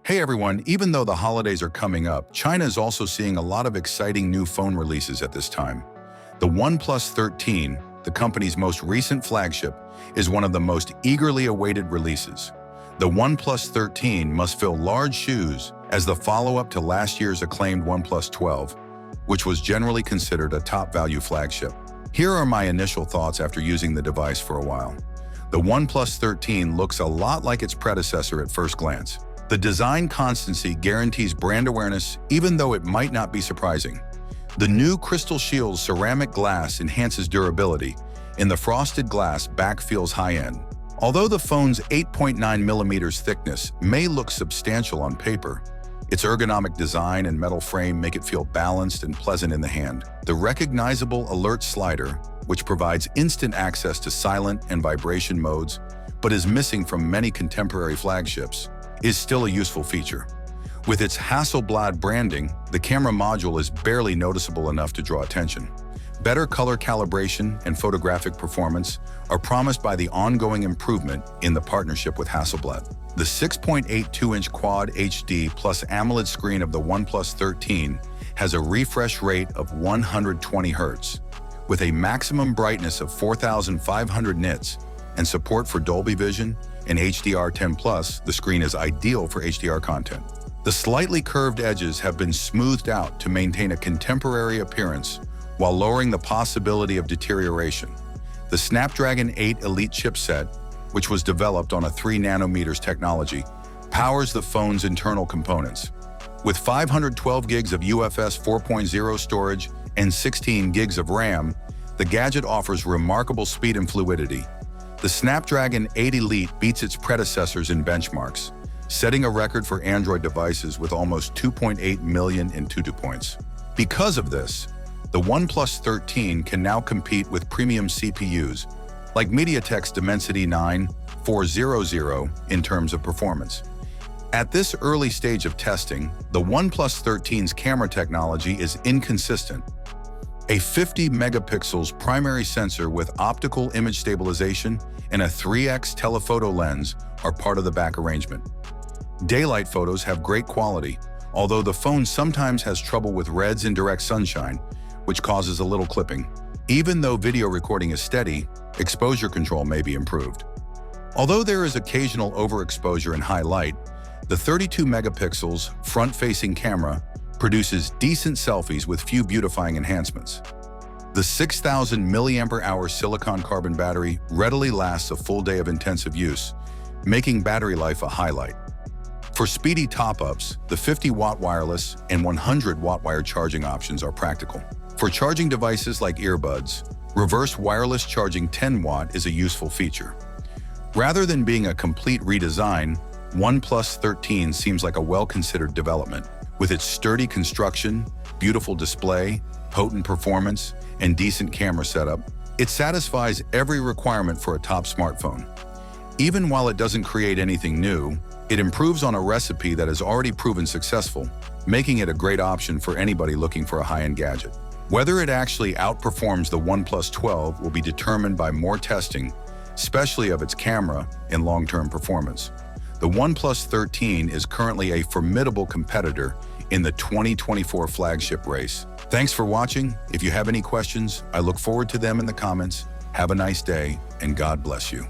Hey everyone, even though the holidays are coming up, China is also seeing a lot of exciting new phone releases at this time. The OnePlus 13, the company's most recent flagship, is one of the most eagerly awaited releases. The OnePlus 13 must fill large shoes as the follow-up to last year's acclaimed OnePlus 12, which was generally considered a top-value flagship. Here are my initial thoughts after using the device for a while. The OnePlus 13 looks a lot like its predecessor at first glance. The design constancy guarantees brand awareness, even though it might not be surprising. The new Crystal Shield's ceramic glass enhances durability, and the frosted glass back feels high-end. Although the phone's 8.9mm thickness may look substantial on paper, its ergonomic design and metal frame make it feel balanced and pleasant in the hand. The recognizable alert slider, which provides instant access to silent and vibration modes, but is missing from many contemporary flagships, is still a useful feature. With its Hasselblad branding, the camera module is barely noticeable enough to draw attention. Better color calibration and photographic performance are promised by the ongoing improvement in the partnership with Hasselblad. The 6.82-inch Quad HD Plus AMOLED screen of the OnePlus 13 has a refresh rate of 120 Hz, with a maximum brightness of 4,500 nits and support for Dolby Vision and HDR10+, the screen is ideal for HDR content. The slightly curved edges have been smoothed out to maintain a contemporary appearance while lowering the possibility of deterioration. The Snapdragon 8 Elite chipset, which was developed on a 3nm technology, powers the phone's internal components. With 512 gigs of UFS 4.0 storage and 16 gigs of RAM, the gadget offers remarkable speed and fluidity. The Snapdragon 8 Elite beats its predecessors in benchmarks, setting a record for Android devices with almost 2.8 million Antutu points. Because of this, the OnePlus 13 can now compete with premium CPUs like MediaTek's Dimensity 9400 in terms of performance. At this early stage of testing, the OnePlus 13's camera technology is inconsistent. A 50 megapixels primary sensor with optical image stabilization and a 3x telephoto lens are part of the back arrangement. Daylight photos have great quality, although the phone sometimes has trouble with reds in direct sunshine, which causes a little clipping. Even though video recording is steady, exposure control may be improved. Although there is occasional overexposure in high light, the 32 megapixels front-facing camera produces decent selfies with few beautifying enhancements. The 6,000 mAh silicon carbon battery readily lasts a full day of intensive use, making battery life a highlight. For speedy top-ups, the 50-watt wireless and 100-watt wired charging options are practical. For charging devices like earbuds, reverse wireless charging 10-watt is a useful feature. Rather than being a complete redesign, OnePlus 13 seems like a well-considered development. With its sturdy construction, beautiful display, potent performance, and decent camera setup, it satisfies every requirement for a top smartphone. Even while it doesn't create anything new, it improves on a recipe that has already proven successful, making it a great option for anybody looking for a high-end gadget. Whether it actually outperforms the OnePlus 12 will be determined by more testing, especially of its camera and long-term performance. The OnePlus 13 is currently a formidable competitor in the 2024 flagship race. Thanks for watching. If you have any questions, I look forward to them in the comments. Have a nice day, and God bless you.